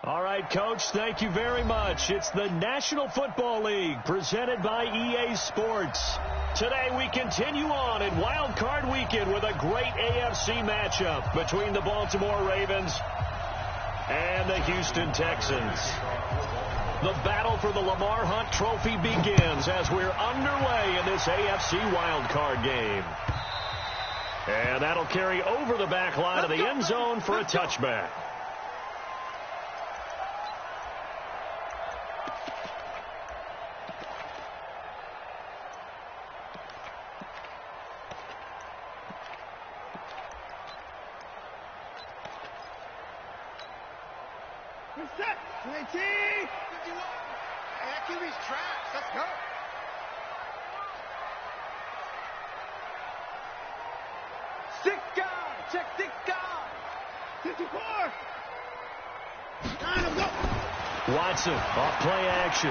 All right, Coach, thank you very much. It's the National Football League presented by EA Sports. Today we continue on in Wild Card Weekend with a great AFC matchup between the Baltimore Ravens and the Houston Texans. The battle for the Lamar Hunt Trophy begins as we're underway in this AFC Wild Card game. And that'll carry over the back line of the end zone for a touchback. Watson off play action.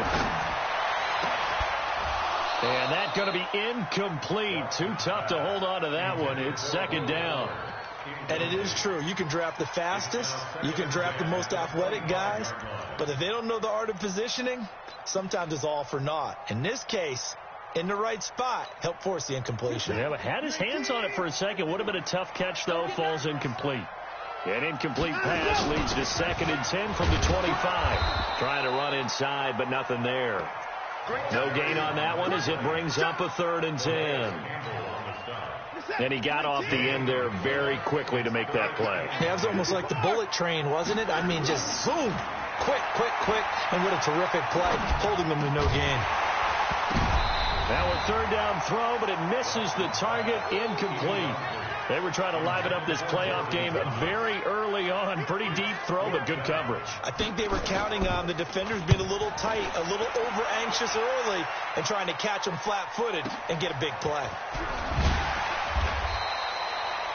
And that's going to be incomplete. Too tough to hold on to that one. It's second down. And it is true. You can draft the fastest. You can draft the most athletic guys. But if they don't know the art of positioning, sometimes it's all for naught. In this case, in the right spot, help force the incompletion. Yeah, but had his hands on it for a second. Would have been a tough catch, though. Falls incomplete. An incomplete pass leads to 2nd and 10 from the 25. Trying to run inside, but nothing there. No gain on that one as it brings up a 3rd and 10. And he got off the end there very quickly to make that play. Yeah, it was almost like the bullet train, wasn't it? I mean, just zoom. Quick, quick, quick. And what a terrific play, holding them to no gain. Now a 3rd down throw, but it misses the target, incomplete. They were trying to liven up this playoff game very early on. Pretty deep throw, but good coverage. I think they were counting on the defenders being a little tight, a little over-anxious early, and trying to catch them flat-footed and get a big play.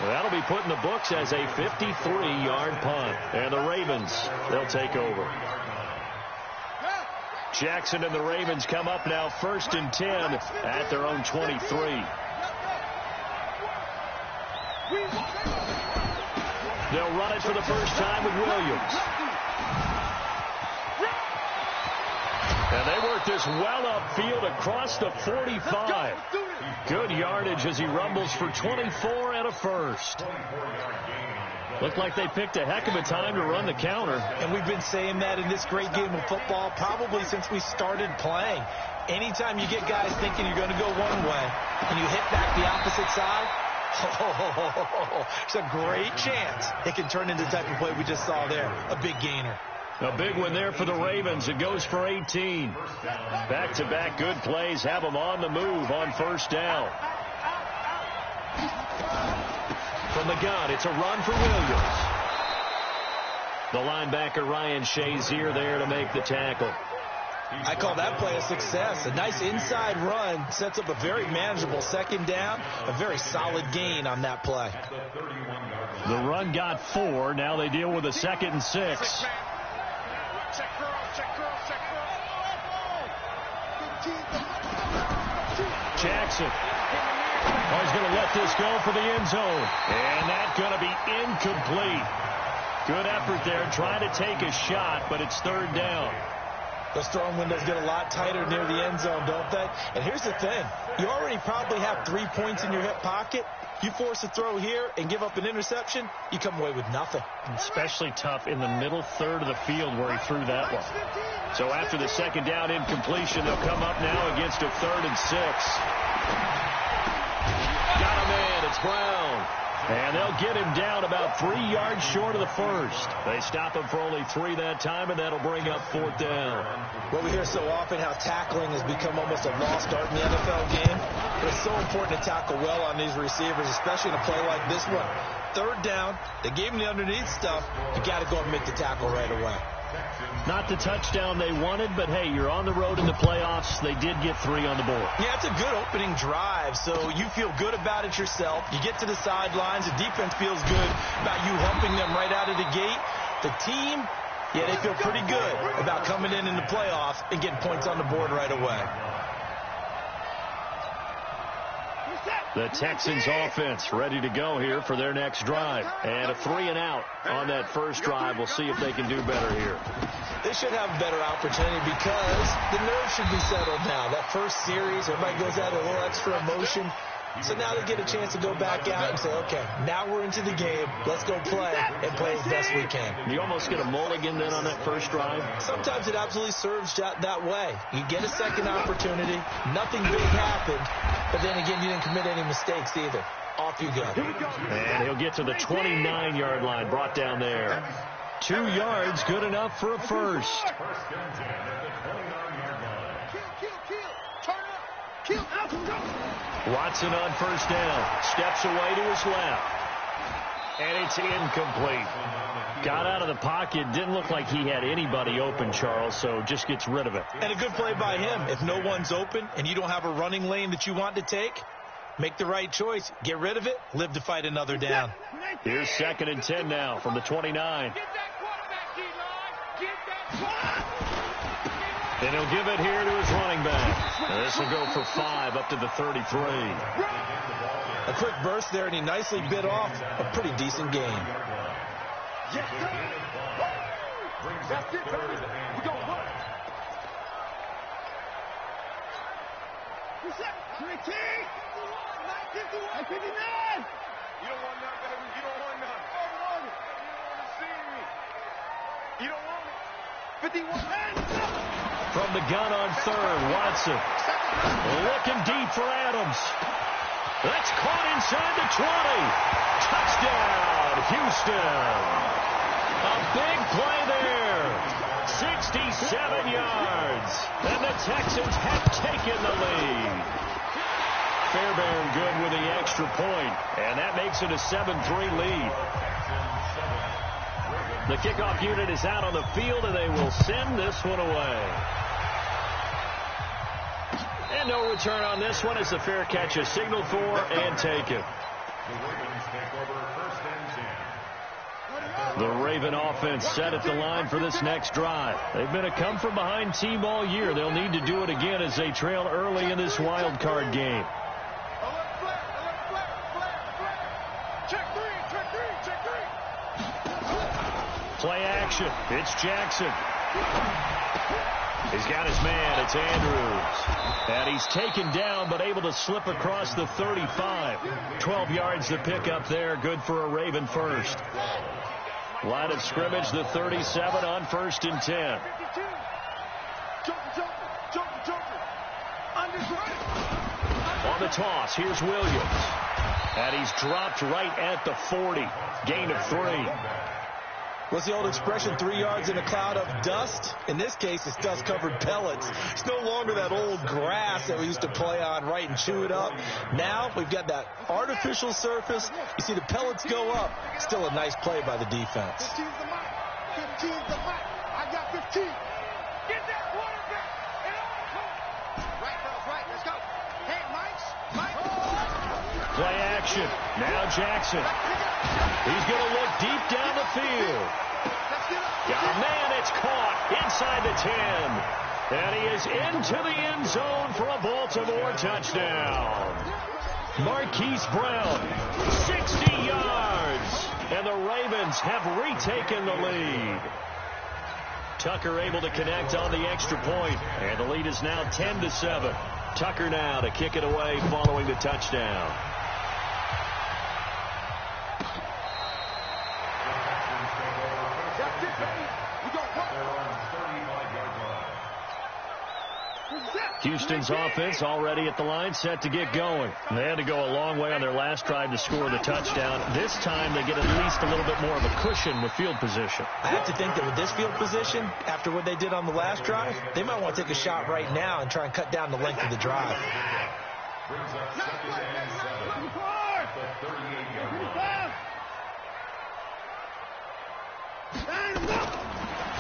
Well, that'll be put in the books as a 53-yard punt. And the Ravens, they'll take over. Jackson and the Ravens come up now 1st and 10 at their own 23. They'll run it for the first time with Williams. And they work this well upfield across the 45. Good yardage as he rumbles for 24 and a first. Looked like they picked a heck of a time to run the counter. And we've been saying that in this great game of football probably since we started playing. Anytime you get guys thinking you're going to go one way and you hit back the opposite side, Oh, it's a great chance it can turn into the type of play we just saw there. A big gainer. A big one there for the Ravens. It goes for 18. Back-to-back good plays have them on the move on first down. From the gun, it's a run for Williams. The linebacker Ryan Shazier there to make the tackle. I call that play a success. A nice inside run sets up a very manageable second down. A very solid gain on that play. The run got 4. Now they deal with a 2nd and 6. Jackson. Oh, he's going to let this go for the end zone. And that's going to be incomplete. Good effort there, trying to take a shot, but it's 3rd down. Those throwing windows get a lot tighter near the end zone, don't they? And here's the thing. You already probably have 3 points in your hip pocket. You force a throw here and give up an interception, you come away with nothing. Especially tough in the middle third of the field where he threw that one. So after the 2nd down incompletion, they'll come up now against a 3rd and 6. Got him in. It's Brown. And they'll get him down about 3 yards short of the first. They stop him for only 3 that time, and that'll bring up 4th down. Well, we hear so often how tackling has become almost a lost art in the NFL game. But it's so important to tackle well on these receivers, especially in a play like this one. 3rd down, they gave him the underneath stuff. You got to go and make the tackle right away. Not the touchdown they wanted, but hey, you're on the road in the playoffs. They did get 3 on the board. Yeah, it's a good opening drive, so you feel good about it yourself. You get to the sidelines. The defense feels good about you helping them right out of the gate. The team, yeah, they feel pretty good about coming in the playoffs and getting points on the board right away. The Texans offense ready to go here for their next drive. And a 3 and out on that first drive. We'll see if they can do better here. They should have a better opportunity because the nerves should be settled now. That first series, everybody goes out with a little extra emotion. So now they get a chance to go back out and say, okay, now we're into the game. Let's go play and play as best we can. You almost get a mulligan then on that first drive? Sometimes it absolutely serves that way. You get a second opportunity. Nothing big happened. But then again, you didn't commit any mistakes either. Off you go. And he'll get to the 29-yard line, brought down there. 2 yards, good enough for a first. Watson on first down. Steps away to his left. And it's incomplete. Got out of the pocket. Didn't look like he had anybody open, Charles, so just gets rid of it. And a good play by him. If no one's open and you don't have a running lane that you want to take, make the right choice. Get rid of it. Live to fight another down. Here's 2nd and 10 now from the 29. And he'll give it here to his running back. And this will go for 5 up to the 33. A quick burst there, and he nicely bit off a pretty decent gain. That's it, baby. We go run. What's up? 19. 59. You don't want none, baby. You don't want none. I want it. You don't want to see me. You don't want it. 51. Hands up. From the gun on 3rd, Watson. Looking deep for Adams. That's caught inside the 20. Touchdown, Houston. A big play there. 67 yards. And the Texans have taken the lead. Fairbairn good with the extra point. And that makes it a 7-3 lead. The kickoff unit is out on the field, and they will send this one away. And no return on this one as the fair catch is signaled for and taken. The Raven offense set at the line for this next drive. They've been a come-from-behind team all year. They'll need to do it again as they trail early in this wild card game. Play action. It's Jackson. He's got his man. It's Andrews. And he's taken down but able to slip across the 35. 12 yards to pick up there. Good for a Raven first. Line of scrimmage, the 37 on 1st and 10. On the toss, here's Williams. And he's dropped right at the 40. Gain of 3. What's the old expression, 3 yards in a cloud of dust? In this case, it's dust-covered pellets. It's no longer that old grass that we used to play on, right, and chew it up. Now we've got that artificial surface. You see the pellets go up. Still a nice play by the defense. 15's the mark. 15's the mark. I got 15. Get that quarterback. Right, girls, right. Let's go. Hey, Mike's. Play action. Now Jackson. He's going to look deep down the field. Oh, man, it's caught inside the 10. And he is into the end zone for a Baltimore touchdown. Marquise Brown, 60 yards. And the Ravens have retaken the lead. Tucker able to connect on the extra point. And the lead is now 10-7. Tucker now to kick it away following the touchdown. Houston's offense already at the line, set to get going. They had to go a long way on their last drive to score the touchdown. This time they get at least a little bit more of a cushion with field position. I have to think that with this field position, after what they did on the last drive, they might want to take a shot right now and try and cut down the length of the drive.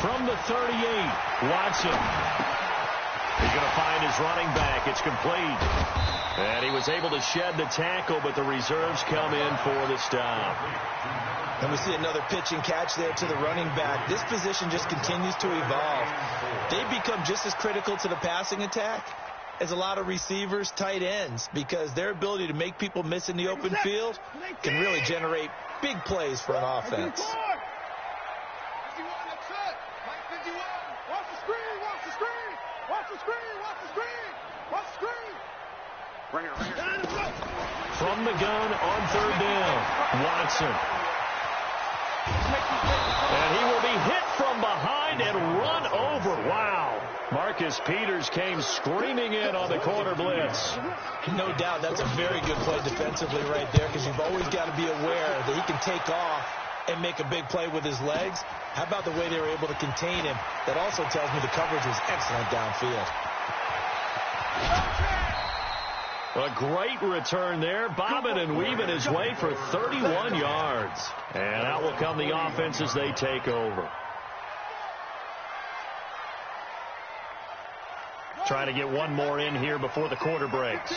From the 38, Watson. He's going to find his running back. It's complete. And he was able to shed the tackle, but the reserves come in for the stop. And we see another pitch and catch there to the running back. This position just continues to evolve. They become just as critical to the passing attack as a lot of receivers, tight ends, because their ability to make people miss in the open field can really generate big plays for an offense. From the gun on third down, Watson. And he will be hit from behind and run over. Wow. Marcus Peters came screaming in on the corner blitz. No doubt that's a very good play defensively right there, because you've always got to be aware that he can take off and make a big play with his legs. How about the way they were able to contain him? That also tells me the coverage was excellent downfield. A great return there, bobbing and weaving his way for 31 yards. And out will come the offense as they take over. Trying to get one more in here before the quarter breaks.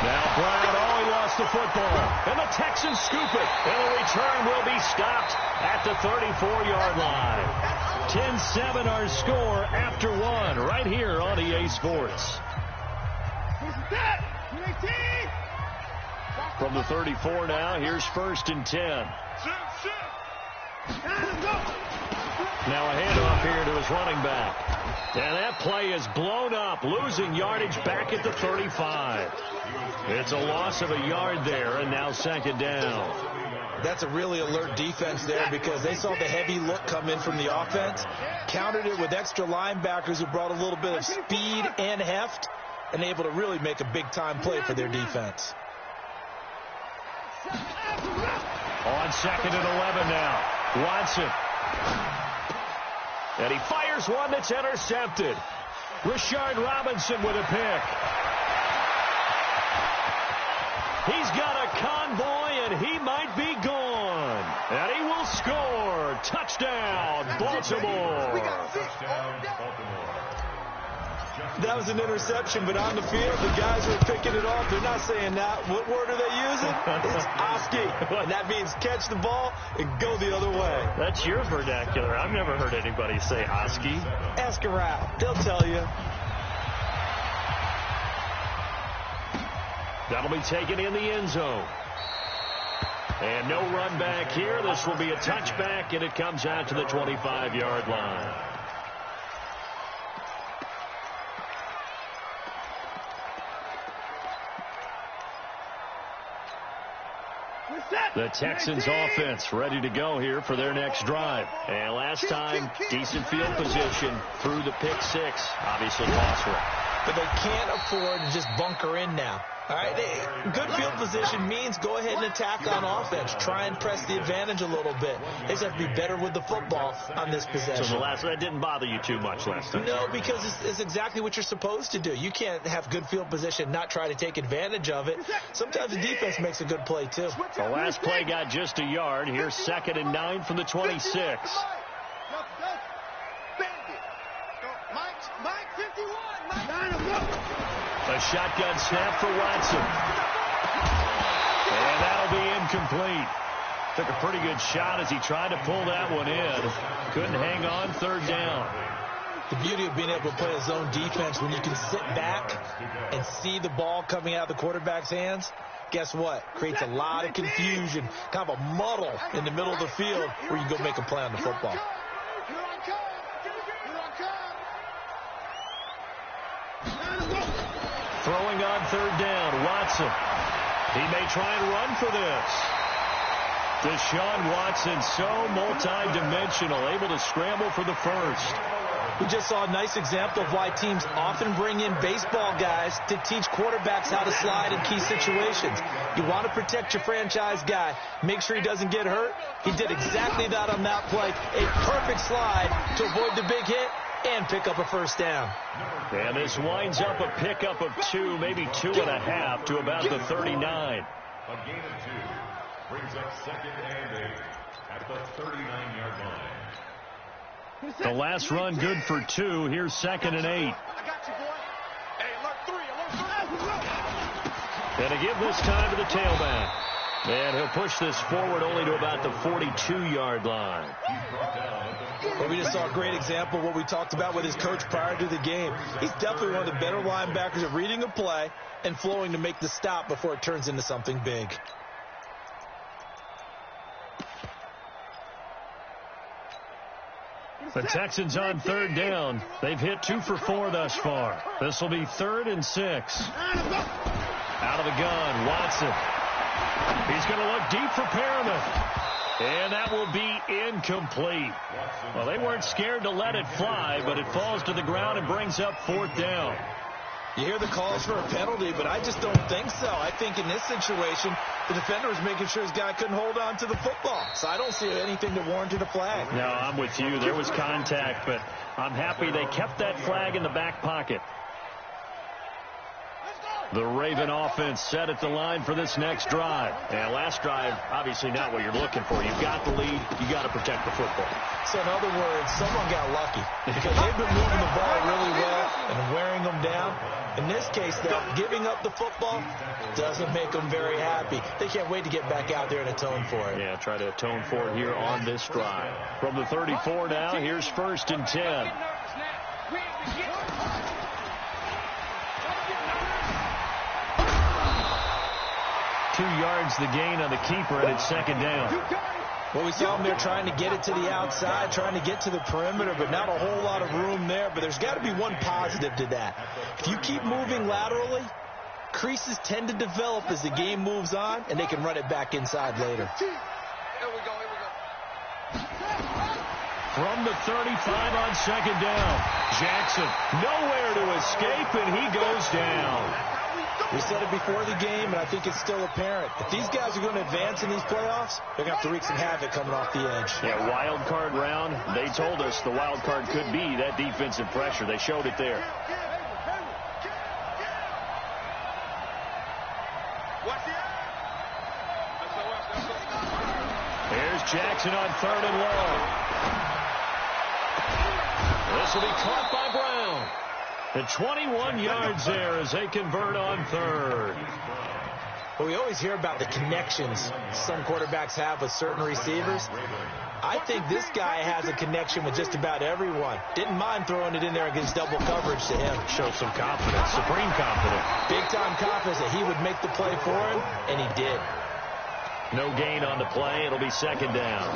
Now Brown, he lost the football. And the Texans scoop it. And the return will be stopped at the 34-yard line. 10-7 our score after one right here on EA Sports. From the 34 now, here's 1st and 10. Now a handoff here to his running back. And that play is blown up, losing yardage back at the 35. It's a loss of a yard there, and now 2nd down. That's a really alert defense there, because they saw the heavy look come in from the offense, countered it with extra linebackers who brought a little bit of speed and heft, and able to really make a big-time play for their defense. On 2nd and 11 now, Watson. And he fires one that's intercepted. Rashard Robinson with a pick. He's got a convoy, and he might be gone. And he will score. Touchdown, Baltimore. That was an interception, but on the field, the guys who are picking it off, they're not saying that. What word are they using? It's Oski. And that means catch the ball and go the other way. That's your vernacular. I've never heard anybody say Oski. Ask around. They'll tell you. That'll be taken in the end zone. And no run back here. This will be a touchback, and it comes out to the 25-yard line. The Texans offense ready to go here for their next drive. And last time, decent field position through the pick six. Obviously lost one. But they can't afford to just bunker in now. All right, good field position means go ahead and attack on offense. Try and press the advantage a little bit. They just have to be better with the football on this possession. So that didn't bother you too much last time? No, because it's exactly what you're supposed to do. You can't have good field position, not try to take advantage of it. Sometimes the defense makes a good play, too. The last play got just a yard. Here's 2nd and 9 from the 26. A shotgun snap for Watson. And that'll be incomplete. Took a pretty good shot as he tried to pull that one in. Couldn't hang on 3rd down. The beauty of being able to play a zone defense when you can sit back and see the ball coming out of the quarterback's hands, guess what? Creates a lot of confusion, kind of a muddle in the middle of the field where you can go make a play on the football. Throwing on 3rd down, Watson. He may try and run for this. Deshaun Watson, so multi-dimensional, able to scramble for the first. We just saw a nice example of why teams often bring in baseball guys to teach quarterbacks how to slide in key situations. You want to protect your franchise guy. Make sure he doesn't get hurt. He did exactly that on that play. A perfect slide to avoid the big hit and pick up a first down. And this winds up a pickup of 2, maybe 2.5 to about the 39. A gain of 2 brings up 2nd and 8 at the 39-yard line. The last run good for 2. Here's 2nd and 8. I got you, boy. Hey, alert 3. Gonna give this time to the tailback. And he'll push this forward only to about the 42-yard line. Well, we just saw a great example of what we talked about with his coach prior to the game. He's definitely one of the better linebackers at reading a play and flowing to make the stop before it turns into something big. The Texans on 3rd down. They've hit 2 for 4 thus far. This will be 3rd and 6. Out of the gun, Watson. He's going to look deep for Perriman. And that will be incomplete. Well, they weren't scared to let it fly, but it falls to the ground and brings up 4th down. You hear the calls for a penalty, but I just don't think so. I think in this situation, the defender was making sure his guy couldn't hold on to the football. So I don't see anything that warranted a flag. No, I'm with you. There was contact, but I'm happy they kept that flag in the back pocket. The Raven offense set at the line for this next drive. And last drive, obviously not what you're looking for. You've got the lead. You got to protect the football. So in other words, someone got lucky because they've been moving the ball really well and wearing them down. In this case, though, giving up the football doesn't make them very happy. They can't wait to get back out there and atone for it. Yeah, try to atone for it here on this drive. From the 34 now, here's 1st and 10. 2 yards the gain on the keeper, and it's 2nd down. Well, we saw them there trying to get it to the outside, trying to get to the perimeter, but not a whole lot of room there. But there's got to be one positive to that. If you keep moving laterally, creases tend to develop as the game moves on, and they can run it back inside later. Here we go. From the 35 on 2nd down, Jackson nowhere to escape, and he goes down. We said it before the game, and I think it's still apparent. If these guys are going to advance in these playoffs, they're going to have to wreak some havoc coming off the edge. Yeah, wild card round. They told us the wild card could be that defensive pressure. They showed it there. Here's Jackson on 3rd and long. This will be caught by Brown. The 21 yards there as they convert on 3rd. Well, we always hear about the connections some quarterbacks have with certain receivers. I think this guy has a connection with just about everyone. Didn't mind throwing it in there against double coverage to him. Shows some confidence, supreme confidence. Big-time confidence that he would make the play for him, and he did. No gain on the play. It'll be 2nd down.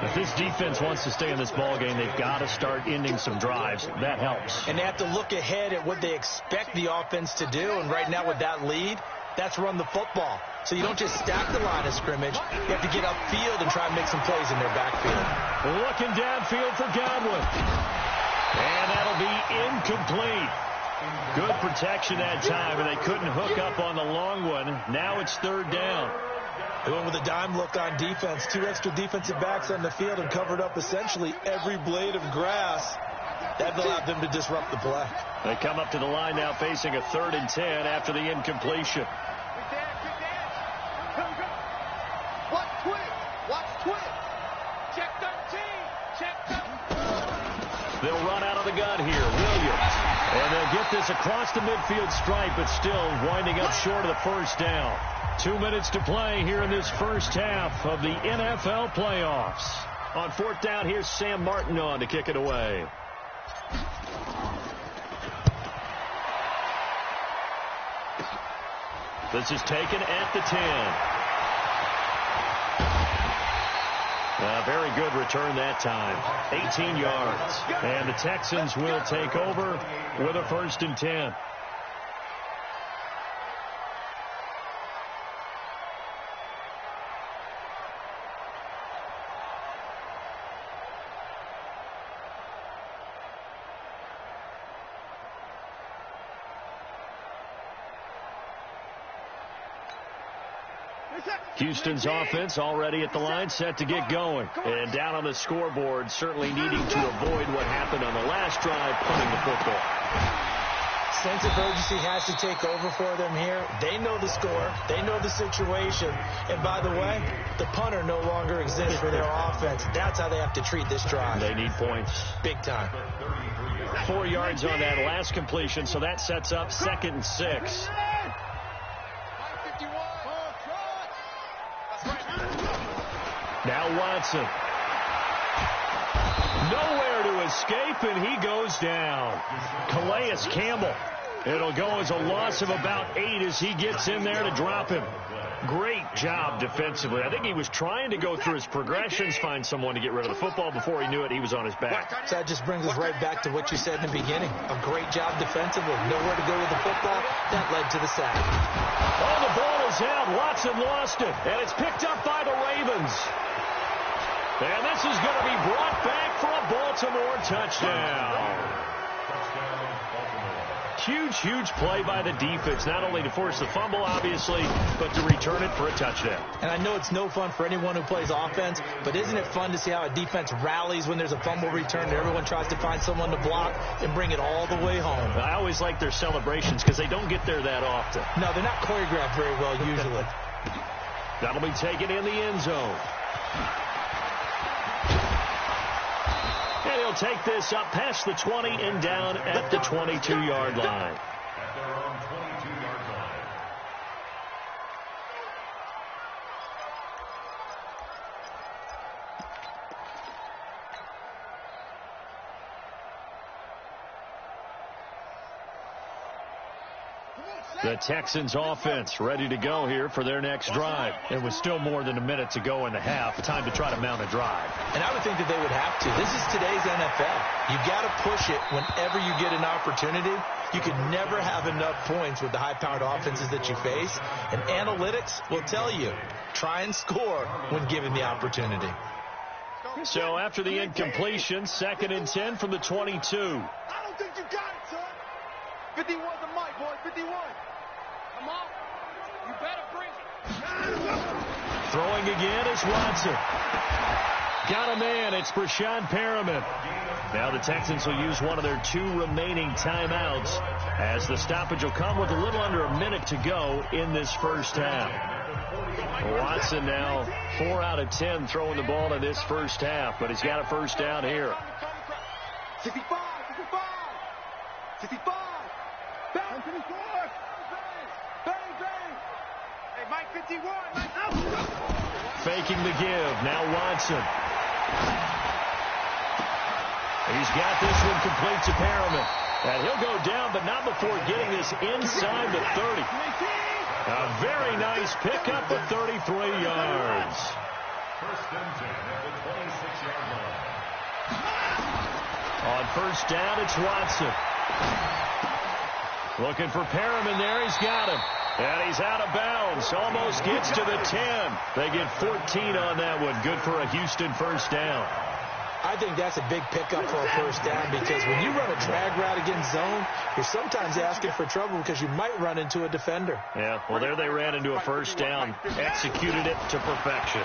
If this defense wants to stay in this ballgame, they've got to start ending some drives. That helps. And they have to look ahead at what they expect the offense to do. And right now with that lead, that's run the football. So you don't just stack the line of scrimmage. You have to get upfield and try and make some plays in their backfield. Looking downfield for Godwin. And that'll be incomplete. Good protection that time, and they couldn't hook up on the long one. Now it's third down. They went with a dime look on defense. 2 extra defensive backs on the field and covered up essentially every blade of grass. That allowed them to disrupt the play. They come up to the line now facing a 3rd and 10 after the incompletion. Watch twist. Watch twist. Check 13. Check 13. They'll run out of the gun here. Williams. And they'll get this across the midfield stripe, but still winding up short of the first down. 2 minutes to play here in this first half of the NFL playoffs. On 4th down, here's Sam Martin on to kick it away. This is taken at the 10. A very good return that time. 18 yards. And the Texans will take over with a 1st and 10. Houston's offense already at the line, set to get going. And down on the scoreboard, certainly needing to avoid what happened on the last drive, punting the football. Sense of urgency has to take over for them here. They know the score. They know the situation. And by the way, the punter no longer exists for their offense. That's how they have to treat this drive. They need points. Big time. 4 yards on that last completion, so that sets up 2nd and 6. Now Watson. Nowhere to escape, and he goes down. Calais Campbell. It'll go as a loss of about 8 as he gets in there to drop him. Great job defensively. I think he was trying to go through his progressions, find someone to get rid of the football. Before he knew it, he was on his back. So that just brings us right back to what you said in the beginning. A great job defensively. Nowhere to go with the football. That led to the sack. Oh, the ball is out. Watson lost it, and it's picked up by the Ravens. And this is going to be brought back for a Baltimore touchdown. Huge play by the defense, not only to force the fumble, obviously, but to return it for a touchdown. And I know it's no fun for anyone who plays offense, but isn't it fun to see how a defense rallies when there's a fumble return and everyone tries to find someone to block and bring it all the way home? I always like their celebrations because they don't get there that often. No, they're not choreographed very well usually. That'll be taken in the end zone. And he'll take this up past the 20 and down at the 22-yard line. At their own 22-yard line. The Texans offense ready to go here for their next drive. And with still more than a minute to go in the half, time to try to mount a drive. And I would think that they would have to. This is today's NFL. You've got to push it whenever you get an opportunity. You can never have enough points with the high-powered offenses that you face. And analytics will tell you, try and score when given the opportunity. So after the incompletion, 2nd and 10 from the 22. I don't think you got it, son. 51 the mic, boy. 51. Come on. You better bring it. Throwing again is Watson. Got a man. It's Brashad Perriman. Now the Texans will use one of their 2 remaining timeouts as the stoppage will come with a little under a minute to go in this first half. Watson now 4 out of 10 throwing the ball in this first half, but he's got a first down here. 65, 65, 65. Bang, 54. Bang, bang. Hey, Mike 51. Mike out. Faking the give. Now Watson. He's got this one complete to Perriman. And he'll go down, but not before getting this inside the 30. A very nice pickup at 33 yards. First and 10 at the 26-yard line. On first down, it's Watson. Looking for Perriman there. He's got him. And he's out of bounds. Almost gets to the 10. They get 14 on that one. Good for a Houston first down. I think that's a big pickup for a first down because when you run a drag route against zone, you're sometimes asking for trouble because you might run into a defender. Yeah, well, there they ran into a first down. Executed it to perfection.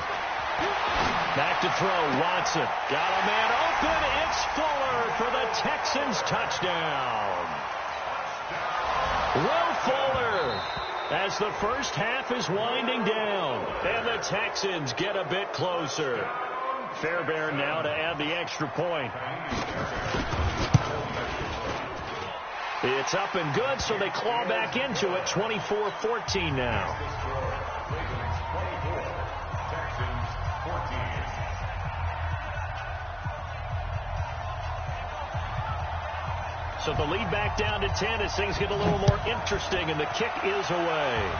Back to throw. Watson. Got a man open. It's Fuller for the Texans touchdown. Will Fuller as the first half is winding down. And the Texans get a bit closer. Fairbairn now to add the extra point. It's up and good, so they claw back into it. 24-14 now. So the lead back down to 10 as things get a little more interesting, and the kick is away.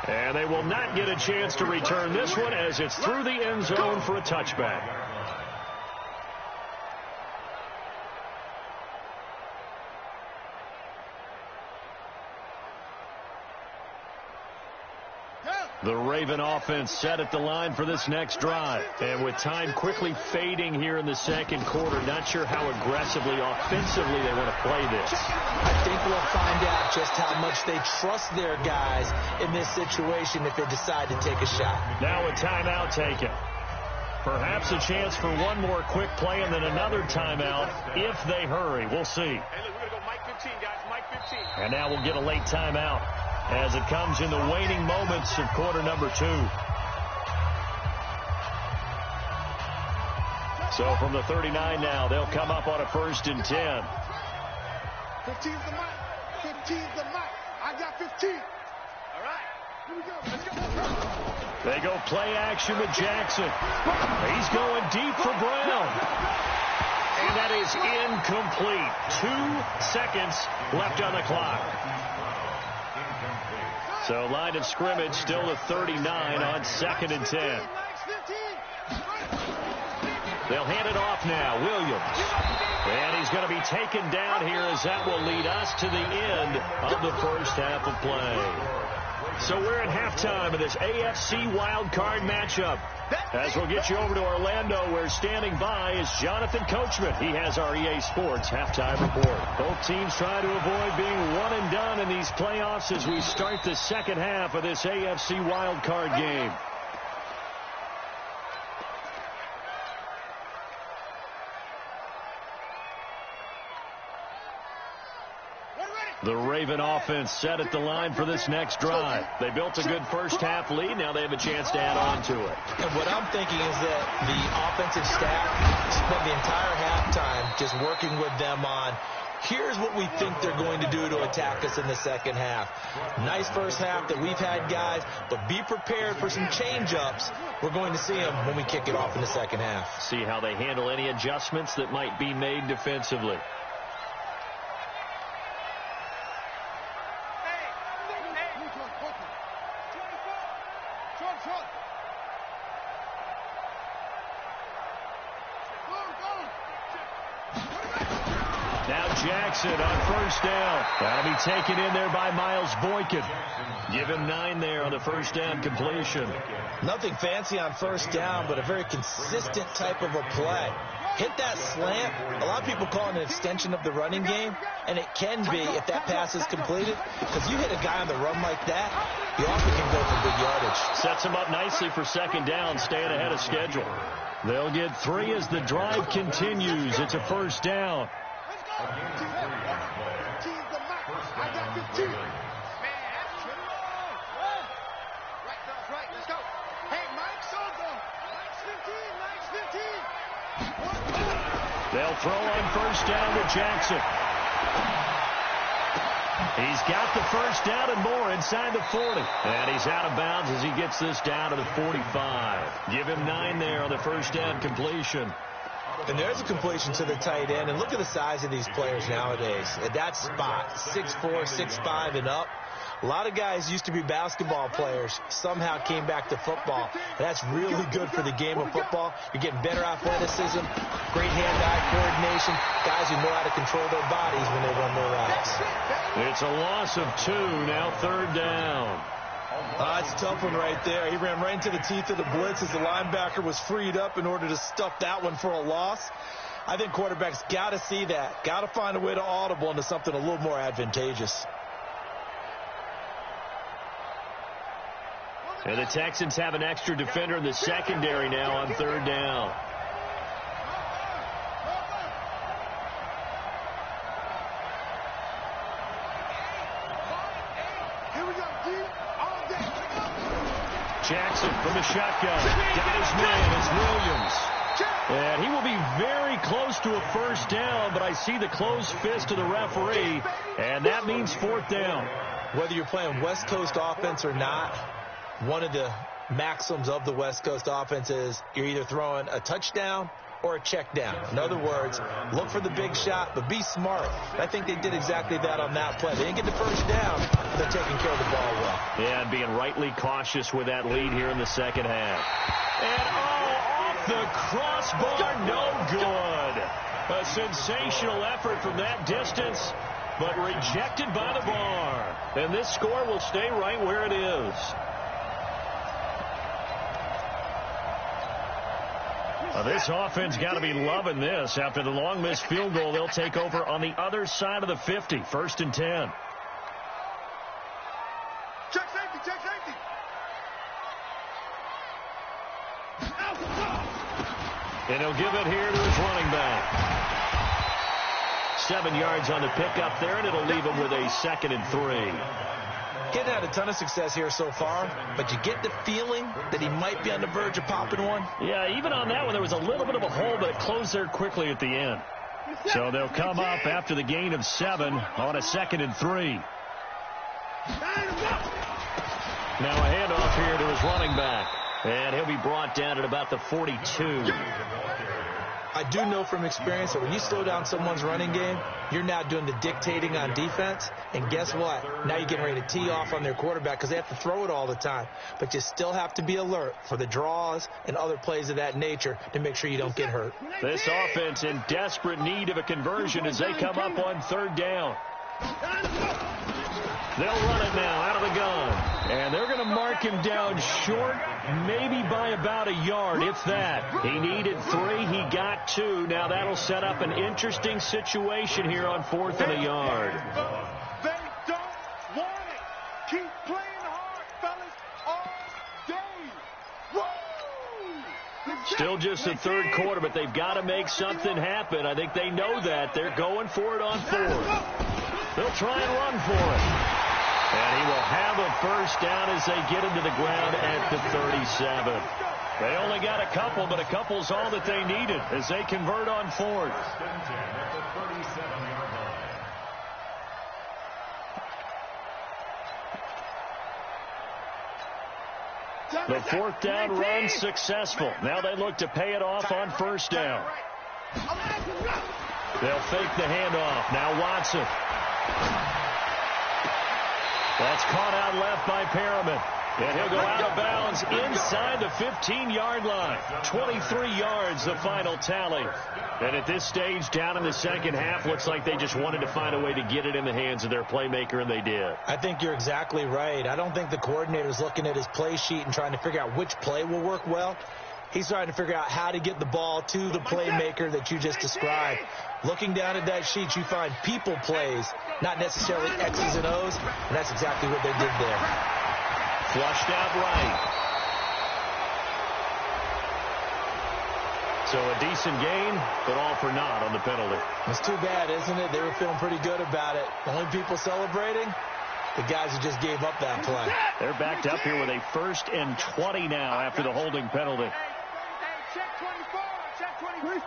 And they will not get a chance to return this one as it's through the end zone for a touchback. The Raven offense set at the line for this next drive. And with time quickly fading here in the second quarter, not sure how aggressively, offensively they want to play this. I think we'll find out just how much they trust their guys in this situation if they decide to take a shot. Now a timeout taken. Perhaps a chance for one more quick play and then another timeout if they hurry. We'll see. Hey, look, we're going to go Mike 15, guys. Mike 15. And now we'll get a late timeout as it comes in the waning moments of quarter number 2. So from the 39 now, they'll come up on a 1st and 10. 15's the mic. 15's the mic. I got 15. All right. Here we go. Let's go. They go play action with Jackson. He's going deep for Brown. And that is incomplete. 2 seconds left on the clock. So line of scrimmage still at 39 on 2nd and 10. They'll hand it off now. Williams. And he's going to be taken down here as that will lead us to the end of the first half of play. So we're at halftime of this AFC wildcard matchup. As we'll get you over to Orlando, where standing by is Jonathan Coachman. He has our EA Sports halftime report. Both teams try to avoid being one and done in these playoffs as we start the second half of this AFC wildcard game. The Raven offense set at the line for this next drive. They built a good first half lead. Now they have a chance to add on to it. And what I'm thinking is that the offensive staff spent the entire halftime just working with them on, here's what we think they're going to do to attack us in the second half. Nice first half that we've had, guys, but be prepared for some change-ups. We're going to see them when we kick it off in the second half. See how they handle any adjustments that might be made defensively. Jackson on first down. That'll be taken in there by Miles Boykin. Give him 9 there on the first down completion. Nothing fancy on first down, but a very consistent type of a play. Hit that slant. A lot of people call it an extension of the running game, and it can be if that pass is completed, because you hit a guy on the run like that, you often can go for big yardage. Sets him up nicely for second down, staying ahead of schedule. They'll get 3 as the drive continues. It's a first down. I got 15. Man, right. Let's go. Hey, Mike Soto. Mike's 15. They'll throw on first down to Jackson. He's got the first down and more inside the 40. And he's out of bounds as he gets this down to the 45. Give him 9 there on the first down completion. And there's a completion to the tight end. And look at the size of these players nowadays. At that spot, 6'4", 6'5", and up. A lot of guys used to be basketball players, somehow came back to football. And that's really good for the game of football. You're getting better athleticism, great hand-eye coordination, guys who know how to control their bodies when they run their routes. It's a loss of 2, now 3rd down. It's a tough one right there. He ran right into the teeth of the blitz as the linebacker was freed up in order to stuff that one for a loss. I think quarterbacks got to see that. Got to find a way to audible into something a little more advantageous. And the Texans have an extra defender in the secondary now on 3rd down. Jackson from the shotgun. Got his man as Williams. And he will be very close to a 1st down, but I see the closed fist of the referee, and that means 4th down. Whether you're playing West Coast offense or not, one of the maxims of the West Coast offense is you're either throwing a touchdown or a check down. In other words, look for the big shot, but be smart. I think they did exactly that on that play. They didn't get the 1st down, but they're taking care of the ball well. Yeah, and being rightly cautious with that lead here in the 2nd half. And, off the crossbar, no good. A sensational effort from that distance, but rejected by the bar. And this score will stay right where it is. This offense got to be loving this. After the long missed field goal, they'll take over on the other side of the 50, 1st and 10. Check safety, check safety. And he'll give it here to his running back. 7 yards on the pickup there, and it'll leave him with a 2nd and 3. Getting had a ton of success here so far, but you get the feeling that he might be on the verge of popping one. Yeah, even on that one, there was a little bit of a hole, but it closed there quickly at the end. So they'll come up after the gain of 7 on a 2nd and 3. Now a handoff here to his running back, and he'll be brought down at about the 42. I do know from experience that when you slow down someone's running game, you're now doing the dictating on defense. And guess what? Now you're getting ready to tee off on their quarterback because they have to throw it all the time. But you still have to be alert for the draws and other plays of that nature to make sure you don't get hurt. This offense in desperate need of a conversion as they come up on 3rd down. They'll run it now out of the gun. And they're going to mark him down short, maybe by about a yard, if that. He needed 3. He got 2. Now that'll set up an interesting situation here on 4th and a yard. They don't want it. Keep playing hard, fellas, all day. Woo! Still just the 3rd quarter, but they've got to make something happen. I think they know that. They're going for it on 4th. They'll try and run for it. And he will have a 1st down as they get into the ground at the 37. They only got a couple, but a couple's all that they needed as they convert on 4th. The 4th down run successful. Now they look to pay it off on 1st down. They'll fake the handoff. Now Watson. That's caught out left by Perriman. And he'll go out of bounds inside the 15-yard line. 23 yards, the final tally. And at this stage, down in the 2nd half, looks like they just wanted to find a way to get it in the hands of their playmaker, and they did. I think you're exactly right. I don't think the coordinator's looking at his play sheet and trying to figure out which play will work well. He's trying to figure out how to get the ball to the playmaker that you just described. Looking down at that sheet, you find people plays, not necessarily X's and O's, and that's exactly what they did there. Flushed out right. So a decent gain, but all for naught on the penalty. It's too bad, isn't it? They were feeling pretty good about it. The only people celebrating, the guys who just gave up that play. They're backed up here with a 1st and 20 now after the holding penalty. Check 24, check 26.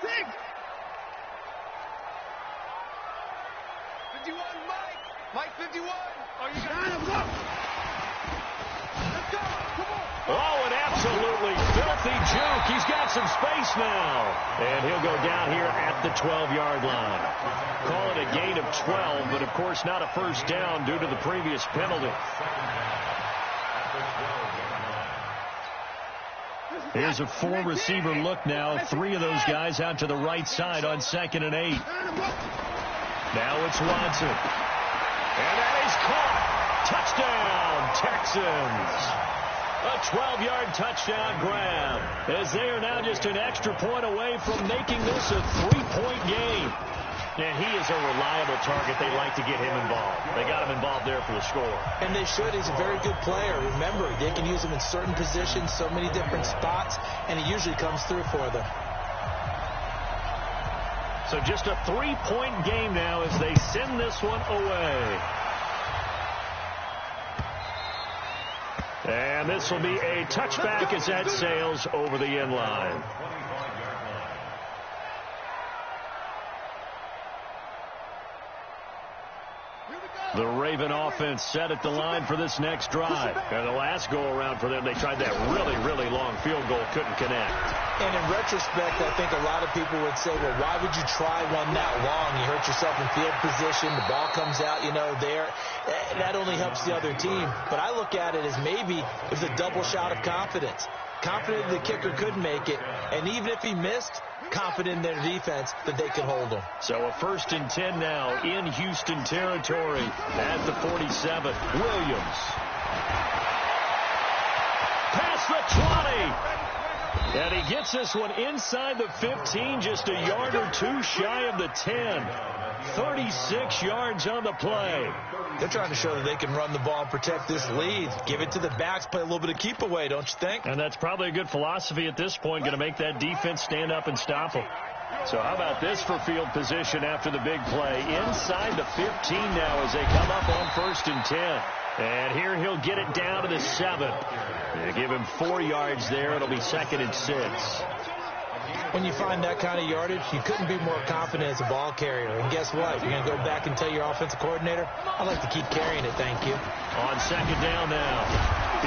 51, Mike 51. Oh, you got him. Let's go. Come on. Oh, an absolutely filthy juke. He's got some space now. And he'll go down here at the 12-yard line. Call it a gain of 12, but of course not a 1st down due to the previous penalty. Here's a 4-receiver look now. 3 of those guys out to the right side on 2nd and 8. Now it's Watson. And that is Texans. A 12-yard touchdown grab, as they are now just an extra point away from making this a 3-point game. And he is a reliable target. They like to get him involved. They got him involved there for the score. And they should. He's a very good player. Remember, they can use him in certain positions, so many different spots, and he usually comes through for them. So just a 3-point game now as they send this one away. And this will be a touchback as that sails over the end line. The Raven offense set at the line for this next drive. And the last go-around for them, they tried that really, really long field goal, couldn't connect. And in retrospect, I think a lot of people would say, well, why would you try one that long? You hurt yourself in field position. The ball comes out, there. That only helps the other team. But I look at it as maybe it was a double shot of confidence. Confident the kicker could make it. And even if he missed, confident in their defense that they can hold him. So a 1st and 10 now in Houston territory at the 47. Williams. Past the 20. And he gets this one inside the 15, just a yard or two shy of the 10. 36 yards on the play. They're trying to show that they can run the ball and protect this lead. Give it to the backs, play a little bit of keep away, don't you think? And that's probably a good philosophy at this point, going to make that defense stand up and stop them. So how about this for field position after the big play? Inside the 15 now as they come up on 1st and 10. And here he'll get it down to the 7. They give him 4 yards there. It'll be 2nd and 6. When you find that kind of yardage, you couldn't be more confident as a ball carrier. And guess what? You're going to go back and tell your offensive coordinator, I'd like to keep carrying it, thank you. On 2nd down now,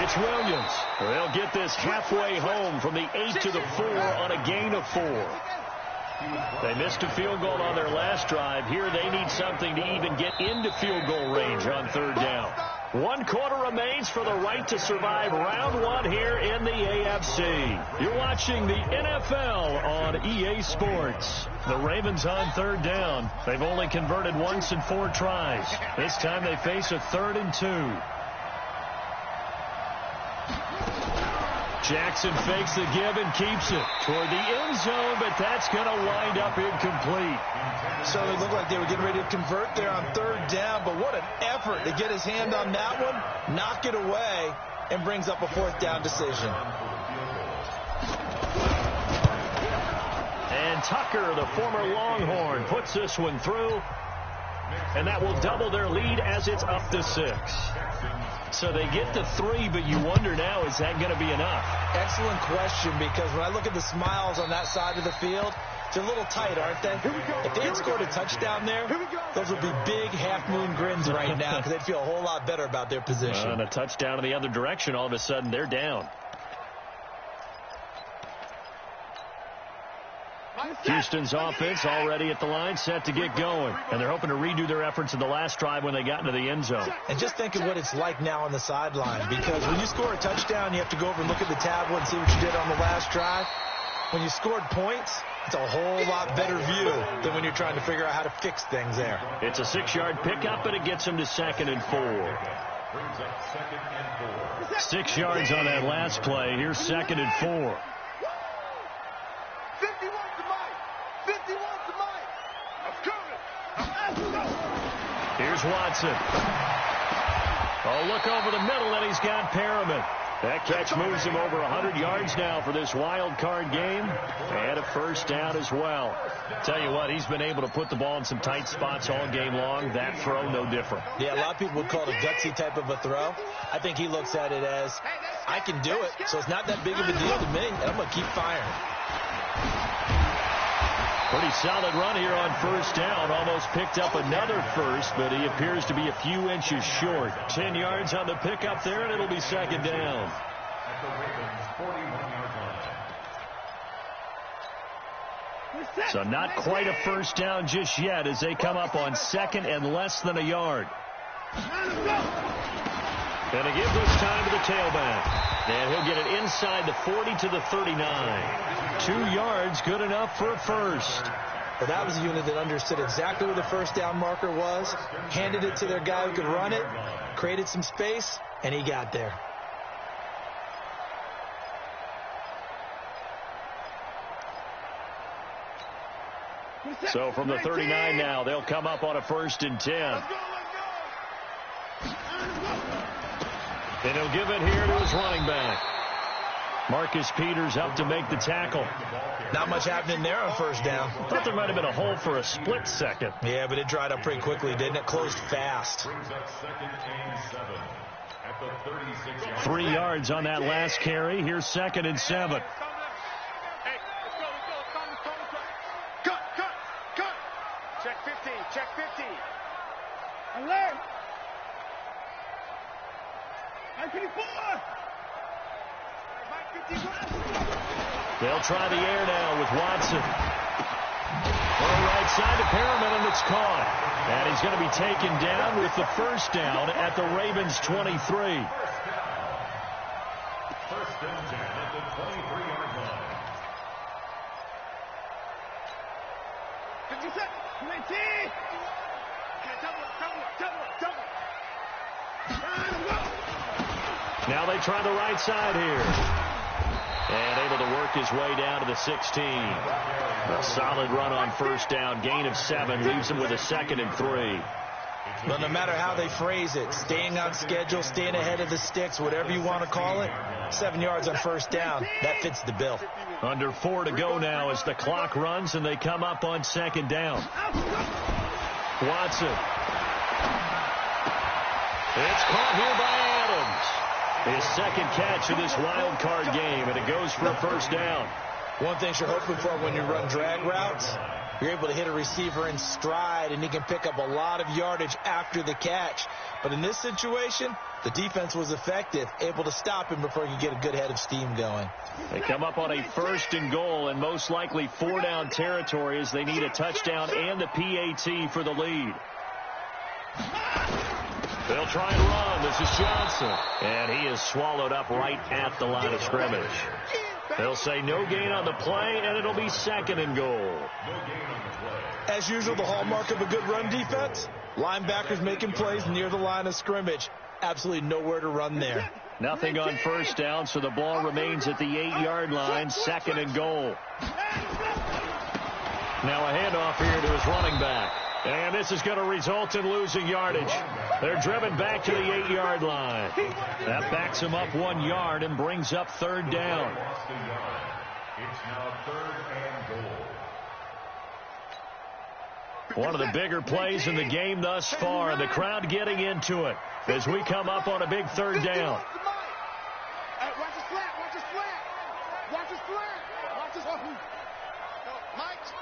it's Williams. They'll get this halfway home from the 8 to the 4 on a gain of 4. They missed a field goal on their last drive. Here they need something to even get into field goal range on 3rd down. 1 quarter remains for the right to survive round 1 here in the AFC. You're watching the NFL on EA Sports. The Ravens on 3rd down. They've only converted once in 4 tries. This time they face a 3rd and 2. Jackson fakes the give and keeps it toward the end zone, but that's going to wind up incomplete. So it looked like they were getting ready to convert there on 3rd down, but what an effort to get his hand on that one, knock it away, and brings up a 4th down decision. And Tucker, the former Longhorn, puts this one through, and that will double their lead as it's up to 6. So they get to 3, but you wonder now, is that going to be enough? Excellent question, because when I look at the smiles on that side of the field, they're a little tight, aren't they? If they had scored a touchdown there, those would be big half-moon grins right now because they'd feel a whole lot better about their position. And a touchdown in the other direction, all of a sudden, they're down. Houston's offense already at the line, set to get going. And they're hoping to redo their efforts in the last drive when they got into the end zone. And just think of what it's like now on the sideline, because when you score a touchdown, you have to go over and look at the tablet and see what you did on the last drive. When you scored points, it's a whole lot better view than when you're trying to figure out how to fix things there. It's a 6-yard pickup, but it gets them to 2nd and 4. 6 yards on that last play. Here's 2nd and 4. 51 to Mike. 51 to Mike. I'm coming. Here's Watson. Oh, look over the middle, and he's got Perriman. That catch moves him over 100 yards now for this wild card game, and a 1st down as well. Tell you what, he's been able to put the ball in some tight spots all game long. That throw, no different. Yeah, a lot of people would call it a gutsy type of a throw. I think he looks at it as, I can do it, so it's not that big of a deal to me, and I'm going to keep firing. Pretty solid run here on 1st down. Almost picked up another 1st, but he appears to be a few inches short. 10 yards on the pickup there, and it'll be 2nd down. So not quite a 1st down just yet as they come up on 2nd and less than a yard. And they give this time to the tailback. And he'll get it inside the 40 to the 39. 2 yards, good enough for a 1st. Well, that was a unit that understood exactly where the 1st down marker was, handed it to their guy who could run it, created some space, and he got there. So from the 39 now, they'll come up on a 1st and 10. Let's go. And he'll give it here to his running back. Marcus Peters up to make the tackle. Not much happening there on 1st down. Thought there might have been a hole for a split second. Yeah, but it dried up pretty quickly, didn't it? Closed fast. 3 yards on that last carry. Here's 2nd and 7. Check 15. Check 15. Alert! I'm 54! They'll try the air now with Watson. On the right side to Perriman, and it's caught. And he's going to be taken down with the 1st down at the Ravens' 23. 1st and 10 at the 23-yard line. 57! 19! Double! Now they try the right side here. And able to work his way down to the 16. A solid run on 1st down. Gain of 7. Leaves him with a 2nd and 3. But no matter how they phrase it, staying on schedule, staying ahead of the sticks, whatever you want to call it, 7 yards on 1st down, that fits the bill. Under 4 to go now as the clock runs and they come up on 2nd down. Watson. It's caught here by Adams. His 2nd catch of this wild card game, and it goes for a 1st down. One thing you're hoping for when you run drag routes, you're able to hit a receiver in stride, and he can pick up a lot of yardage after the catch. But in this situation, the defense was effective, able to stop him before he could get a good head of steam going. They come up on a 1st and goal, and most likely 4-down territory as they need a touchdown and a PAT for the lead. They'll try and run. This is Johnson. And he is swallowed up right at the line of scrimmage. They'll say no gain on the play, and it'll be 2nd and goal. As usual, the hallmark of a good run defense, linebackers making plays near the line of scrimmage. Absolutely nowhere to run there. Nothing on 1st down, so the ball remains at the 8-yard line, 2nd and goal. Now a handoff here to his running back. And this is going to result in losing yardage. They're driven back to the 8-yard line. That backs him up 1 yard and brings up 3rd down. It's now 3rd and goal. One of the bigger plays in the game thus far, and the crowd getting into it as we come up on a big 3rd down. Watch his flat! Watch his flat! Watch his flat! Watch his...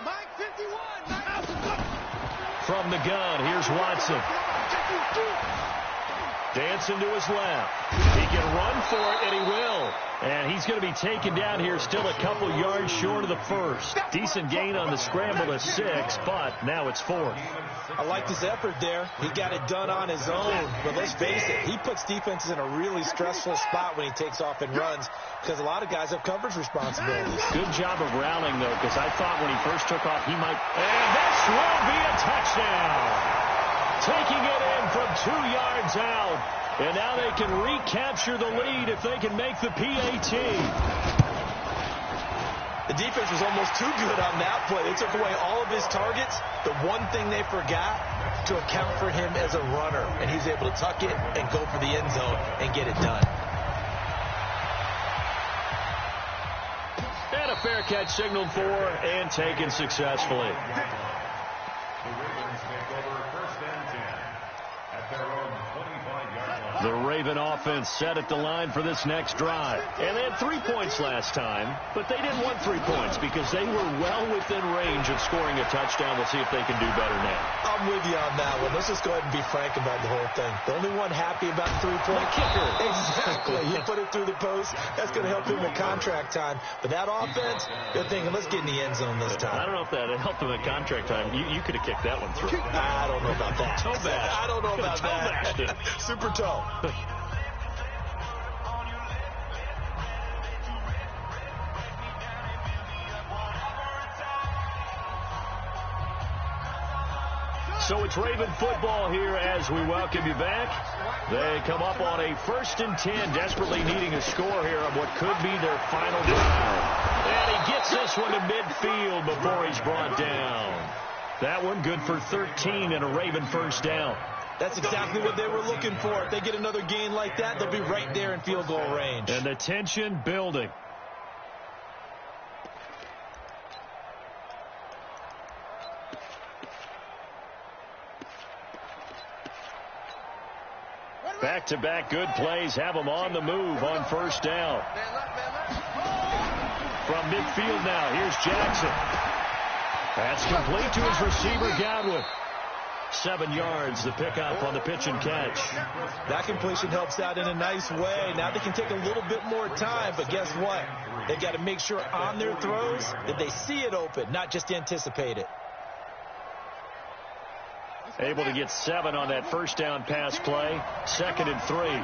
Mike 51! From the gun, here's Watson. Dancing to his left. He can run for it, and he will. And he's going to be taken down here still a couple yards short of the 1st. Decent gain on the scramble to 6, but now it's 4th. I liked his effort there. He got it done on his own. But let's face it, he puts defenses in a really stressful spot when he takes off and runs because a lot of guys have coverage responsibilities. Good job of rallying, though, because I thought when he first took off, he might... And this will be a touchdown! Taking it in from 2 yards out. And now they can recapture the lead if they can make the PAT. The defense was almost too good on that play. They took away all of his targets. The one thing they forgot to account for him as a runner. And he's able to tuck it and go for the end zone and get it done. And a fair catch signaled for and taken successfully. The Ravens take over 1st and 10 at their own 25-yard line. The Raven offense set at the line for this next drive. And they had 3 points last time, but they didn't want 3 points because they were well within range of scoring a touchdown. We'll see if they can do better now. I'm with you on that one. Let's just go ahead and be frank about the whole thing. The only one happy about the 3-point kicker. Exactly. He put it through the post. That's going to help him in contract time. But that offense, they're thinking, let's get in the end zone this time. I don't know if that helped him in contract time. You could have kicked that one through. I don't know about that. Toe bash. I don't know about Toe bashed that. it. Super toe. So it's Raven football here as we welcome you back. They come up on a 1st and 10, desperately needing a score here on what could be their final drive. And he gets this one to midfield before he's brought down. That one good for 13 and a Raven first down. That's exactly what they were looking for. If they get another gain like that, they'll be right there in field goal range. And the tension building. Back-to-back good plays have them on the move on first down. From midfield now, here's Jackson. That's complete to his receiver, Godwin. 7 yards, the pickup on the pitch and catch. That completion helps out in a nice way. Now they can take a little bit more time, but guess what? They got to make sure on their throws that they see it open, not just anticipate it. Able to get 7 on that first down pass play. 2nd and 3.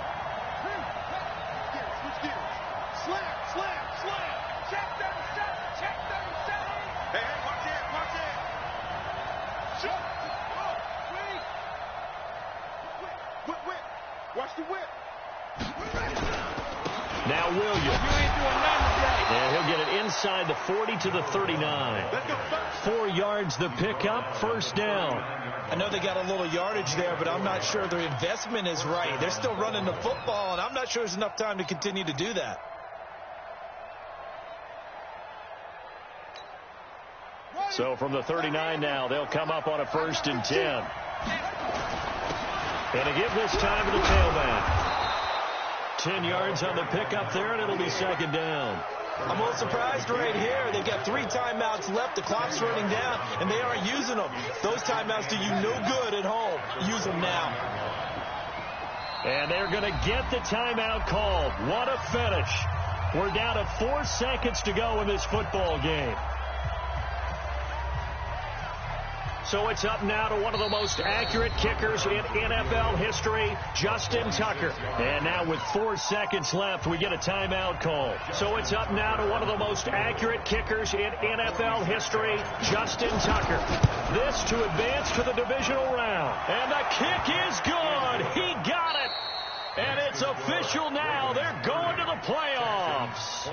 Watch the whip. Now Williams. And he'll get it inside the 40 to the 39. 4 yards the pickup, first down. I know they got a little yardage there, but I'm not sure their investment is right. They're still running the football, and I'm not sure there's enough time to continue to do that. So from the 39 now, they'll come up on a 1st and 10. And to give this time to the tailback. 10 yards on the pickup there, and it'll be 2nd down. I'm a little surprised right here. They've got 3 timeouts left. The clock's running down, and they aren't using them. Those timeouts do you no good at home. Use them now. And they're going to get the timeout called. What a finish. We're down to 4 seconds to go in this football game. So it's up now to one of the most accurate kickers in NFL history, Justin Tucker. And now with 4 seconds left, we get a timeout call. So it's up now to one of the most accurate kickers in NFL history, Justin Tucker. This to advance to the divisional round. And the kick is good. He got it. And it's official now. They're going to the playoffs.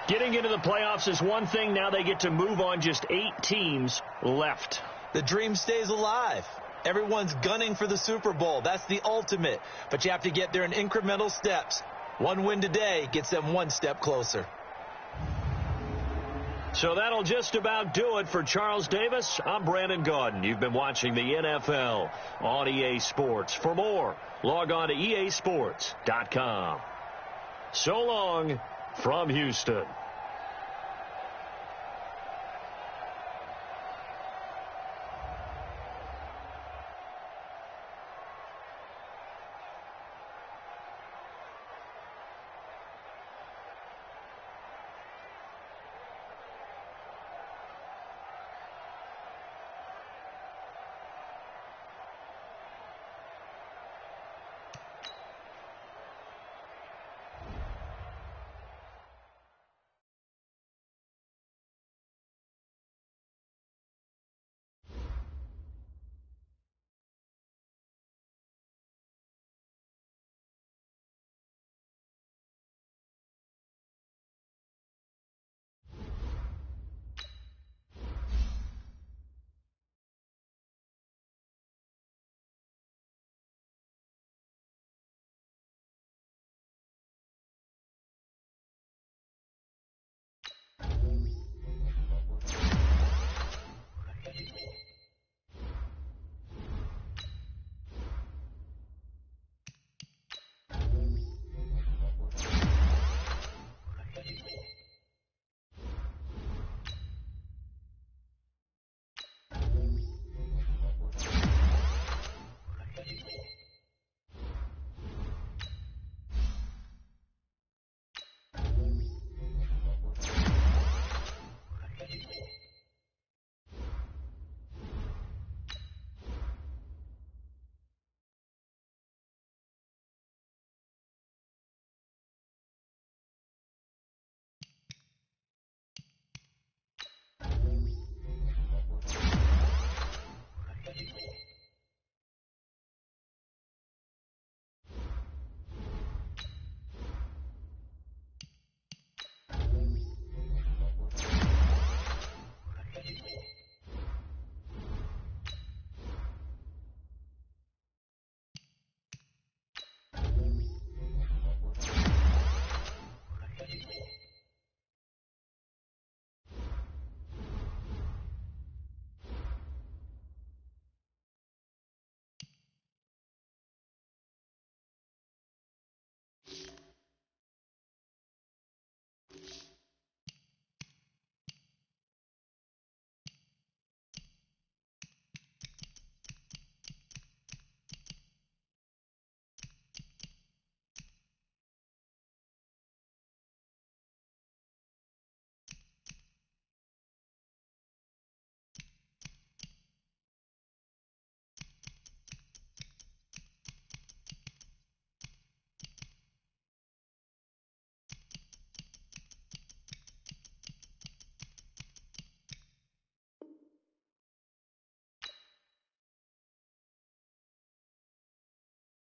Getting into the playoffs is one thing. Now they get to move on. Just 8 teams left. The dream stays alive. Everyone's gunning for the Super Bowl. That's the ultimate. But you have to get there in incremental steps. One win today gets them 1 step closer. So that'll just about do it for Charles Davis. I'm Brandon Gaudin. You've been watching the NFL on EA Sports. For more, log on to easports.com. So long from Houston.